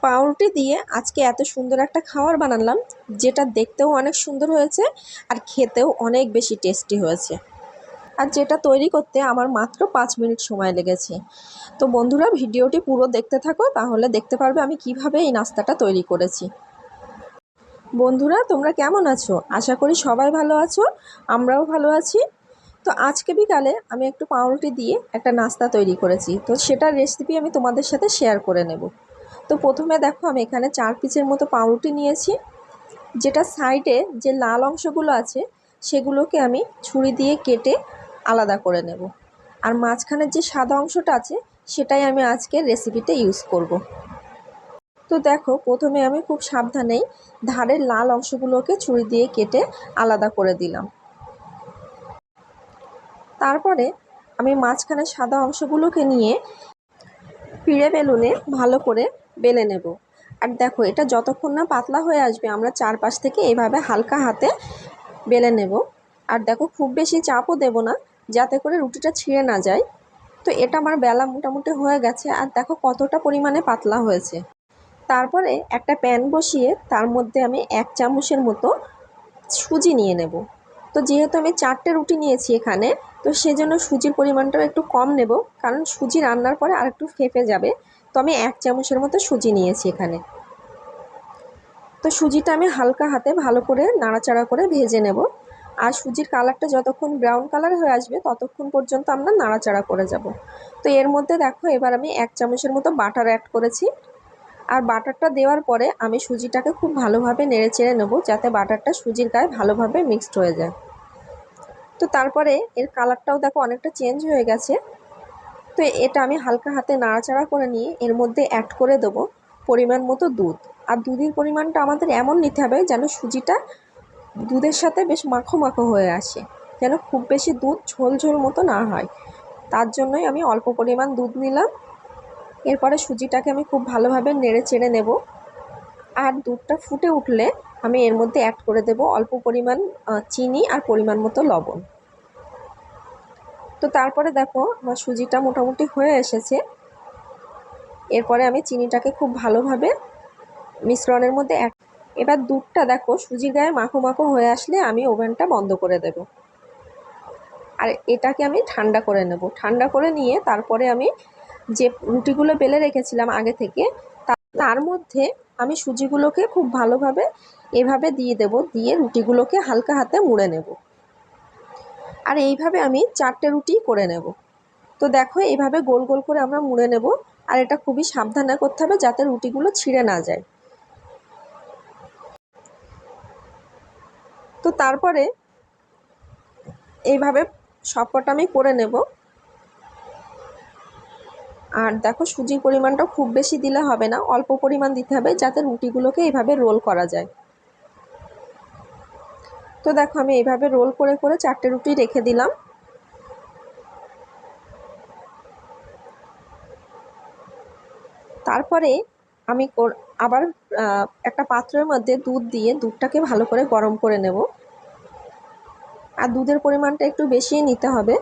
পাউরুটি দিয়ে আজকে এত সুন্দর একটা খাবার বানালাম, যেটা দেখতেও অনেক সুন্দর হয়েছে আর খেতেও অনেক বেশি টেস্টি হয়েছে। আর যেটা তৈরি করতে আমার মাত্র 5 মিনিট সময় লেগেছে। তো বন্ধুরা, ভিডিওটি পুরো দেখতে থাকো, তাহলে দেখতে পারবে আমি কিভাবে এই নাস্তাটা তৈরি করেছি। বন্ধুরা, তোমরা কেমন আছো? আশা করি সবাই ভালো আছো, আমরাও ভালো আছি। তো আজকে বিকালে আমি একটু পাউরুটি দিয়ে একটা নাস্তা তৈরি করেছি, তো সেটার রেসিপি আমি তোমাদের সাথে শেয়ার করে নেব। তো প্রথমে দেখো, আমি এখানে 4 পিসের মতো পাউরুটি নিয়েছি, যেটা সাইডে যে লাল অংশগুলো আছে সেগুলোকে আমি ছুরি দিয়ে কেটে আলাদা করে নেব। আর মাঝখানের যে সাদা অংশটা আছে সেটাই আমি আজকের রেসিপিতে ইউজ করব। তো দেখো, প্রথমে আমি খুব সাবধানেই ধারের লাল অংশগুলোকে ছুরি দিয়ে কেটে আলাদা করে দিলাম। তারপরে আমি মাঝখানে সাদা অংশগুলোকে নিয়ে পিঁড়ে বেলুনে ভালো করে বেলে নেব। আর দেখো, এটা যতক্ষণ না পাতলা হয়ে আসবে আমরা চারপাশ থেকে এইভাবে হালকা হাতে বেলে নেব। আর দেখো, খুব বেশি চাপও দেব না, যাতে করে রুটিটা ছিঁড়ে না যায়। তো এটা আমার বেলা মোটামুটি হয়ে গেছে, আর দেখো কতটা পরিমাণে পাতলা হয়েছে। তারপরে একটা প্যান বসিয়ে তার মধ্যে আমি 1 চামচের মতো সুজি নিয়ে নেব। তো যেহেতু আমি 4টে রুটি নিয়েছি এখানে, তো সেজন্য সুজির পরিমাণটাও একটু কম নেব, কারণ সুজি রান্নার পরে আর একটু ফেঁপে যাবে। তো আমি 1 চামচের মতো সুজি নিয়েছি এখানে। তো সুজিটা আমি হালকা হাতে ভালো করে নাড়াচাড়া করে ভেজে নেব। আর সুজির কালারটা যতক্ষণ ব্রাউন কালার হয়ে আসবে ততক্ষণ পর্যন্ত আমরা নাড়াচাড়া করে যাব। তো এর মধ্যে দেখো, এবার আমি 1 চামচের মতো বাটার অ্যাড করেছি। আর বাটারটা দেওয়ার পরে আমি সুজিটাকে খুব ভালোভাবে নেড়েচেড়ে নেব, যাতে বাটারটা সুজির গায়ে ভালোভাবে মিক্সড হয়ে যায়। তো তারপরে এর কালারটাও দেখো অনেকটা চেঞ্জ হয়ে গেছে। তো এটা আমি হালকা হাতে নাড়াচাড়া করে নিয়ে এর মধ্যে অ্যাড করে দেবো পরিমাণ মতো দুধ। আর দুধের পরিমাণটা আমাদের এমন নিতে হবে যেন সুজিটা দুধের সাথে বেশ মাখো মাখো হয়ে আসে, যেন খুব বেশি দুধ ঝোল ঝোল মতো না হয়। তার জন্যই আমি অল্প পরিমাণ দুধ নিলাম। এরপরে সুজিটাকে আমি খুব ভালোভাবে নেড়ে চেড়ে নেব। আর দুধটা ফুটে উঠলে আমি এর মধ্যে অ্যাড করে দেব অল্প পরিমাণ চিনি আর পরিমাণ মতো লবণ। তো তারপরে দেখো, আমার সুজিটা মোটামুটি হয়ে এসেছে। এরপরে আমি চিনিটাকে খুব ভালোভাবে মিশ্রণের মধ্যে এবার দুধটা দেখো সুজির গায়ে মাখো মাখো হয়ে আসলে আমি ওভেনটা বন্ধ করে দেব। আর এটাকে আমি ঠান্ডা করে নেব। ঠান্ডা করে নিয়ে তারপরে আমি যে রুটিগুলো বেলে রেখেছিলাম আগে থেকে, তার মধ্যে আমি সুজিগুলোকে খুব ভালোভাবে এভাবে দিয়ে দেব, দিয়ে রুটিগুলোকে হালকা হাতে মুড়ে নেব। আর এইভাবে আমি 4টে রুটি করে নেব। তো দেখো, এইভাবে গোল গোল করে আমরা মুড়ে নেব। আর এটা খুবই সাবধানে করতে হবে যাতে রুটিগুলো ছিঁড়ে না যায়। তো তারপরে এইভাবে সবকটা আমি করে নেব। আর দেখো, সুজির পরিমাণটা খুব বেশি দিলে হবে না, অল্প পরিমাণ দিতে হবে যাতে রুটিগুলোকে এইভাবে রোল করা যায়। তো দেখো, আমি এইভাবে রোল করে করে 4টে রুটি রেখে দিলাম। তারপরে আমি আবার একটা পাত্রের মধ্যে দুধ দিয়ে দুধটাকে ভালো করে গরম করে নেব। আর দুধের পরিমাণটা একটু বেশিই নিতে হবে।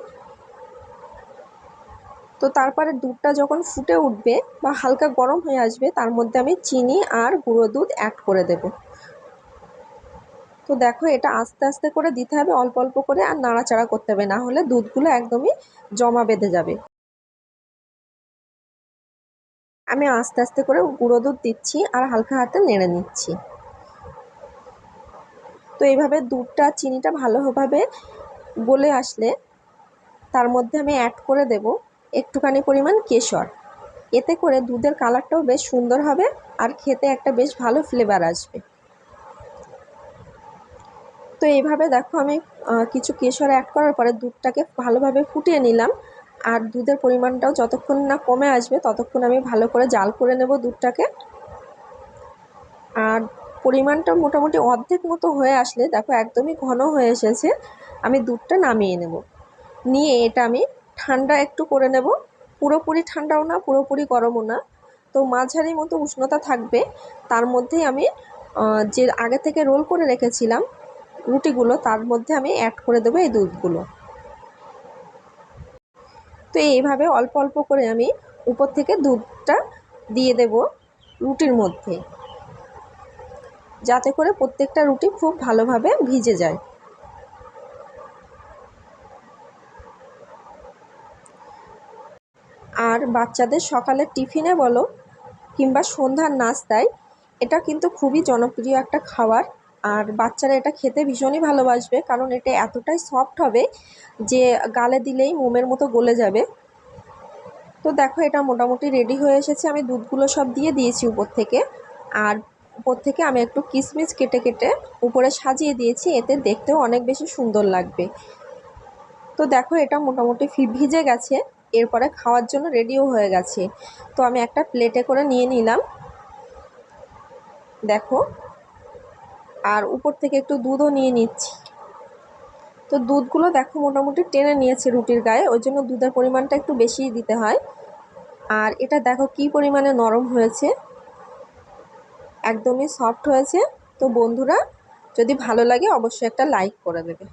তো তারপরে দুধটা যখন ফুটে উঠবে বা হালকা গরম হয়ে আসবে, তার মধ্যে আমি চিনি আর গুঁড়ো দুধ অ্যাড করে দেব। তো দেখো, এটা আস্তে আস্তে করে দিতে হবে, অল্প অল্প করে, আর নাড়াচাড়া করতে হবে, না হলে দুধগুলো একদমই জমা বেঁধে যাবে। আমি আস্তে আস্তে করে গুঁড়ো দুধ দিচ্ছি আর হালকা হাতে নেড়ে নিচ্ছি। তো এইভাবে দুধটা চিনিটা ভালোভাবে গলে আসলে তার মধ্যে আমি অ্যাড করে দেব একটুখানি পরিমাণ কেশর। এতে করে দুধের কালারটাও বেশ সুন্দর হবে আর খেতে একটা বেশ ভালো ফ্লেভার আসবে। তো এইভাবে দেখো, আমি কিছু কেশর অ্যাড করার পরে দুধটাকে ভালোভাবে ফুটিয়ে নিলাম। আর দুধের পরিমাণটাও যতক্ষণ না কমে আসবে ততক্ষণ আমি ভালো করে জাল করে নেব দুধটাকে। আর পরিমাণটা মোটামুটি অর্ধেক মতো হয়ে আসলে দেখো একদমই ঘন হয়ে এসেছে, আমি দুধটা নামিয়ে নেব। নিয়ে এটা আমি ঠান্ডা একটু করে নেব, পুরোপুরি ঠান্ডাও না পুরোপুরি গরমও না, তো মাঝারি মতো উষ্ণতা থাকবে। তার মধ্যেই আমি যে আগে থেকে রোল করে রেখেছিলাম রুটিগুলো, তার মধ্যে আমি অ্যাড করে দেবো এই দুধগুলো। তো এইভাবে অল্প অল্প করে আমি উপর থেকে দুধটা দিয়ে দেব। রুটির মধ্যে, যাতে করে প্রত্যেকটা রুটি খুব ভালোভাবে ভিজে যায়। আর বাচ্চাদের সকালের টিফিনে বলো কিংবা সন্ধ্যার নাস্তায় এটা কিন্তু খুবই জনপ্রিয় একটা খাবার। আর বাচ্চারা এটা খেতে ভীষণই ভালোবাসবে, কারণ এটা এতটাই সফট হবে যে গালে দিলেই মোমের মতো গলে যাবে। তো দেখো এটা মোটামুটি রেডি হয়ে এসেছে। আমি দুধগুলো সব দিয়ে দিয়েছি উপর থেকে, আর উপর থেকে আমি একটু কিশমিশ কেটে কেটে উপরে সাজিয়ে দিয়েছি, এতে দেখতেও অনেক বেশি সুন্দর লাগবে। তো দেখো এটা মোটামুটি ভিজে গেছে, এরপরে খাওয়ার জন্য রেডিও হয়ে গেছে। তো আমি একটা প্লেটে করে নিয়ে নিলাম, দেখো, আর উপর থেকে একটু দুধও নিয়ে নিচ্ছি। তো দুধগুলো দেখো মোটামুটি টেনে নিয়েছে রুটির গায়ে, ওই জন্য দুধের পরিমাণটা একটু বেশিই দিতে হয়। আর এটা দেখো কি পরিমাণে নরম হয়েছে, একদমই সফট হয়েছে। তো বন্ধুরা, যদি ভালো লাগে অবশ্যই একটা লাইক করে দেবে।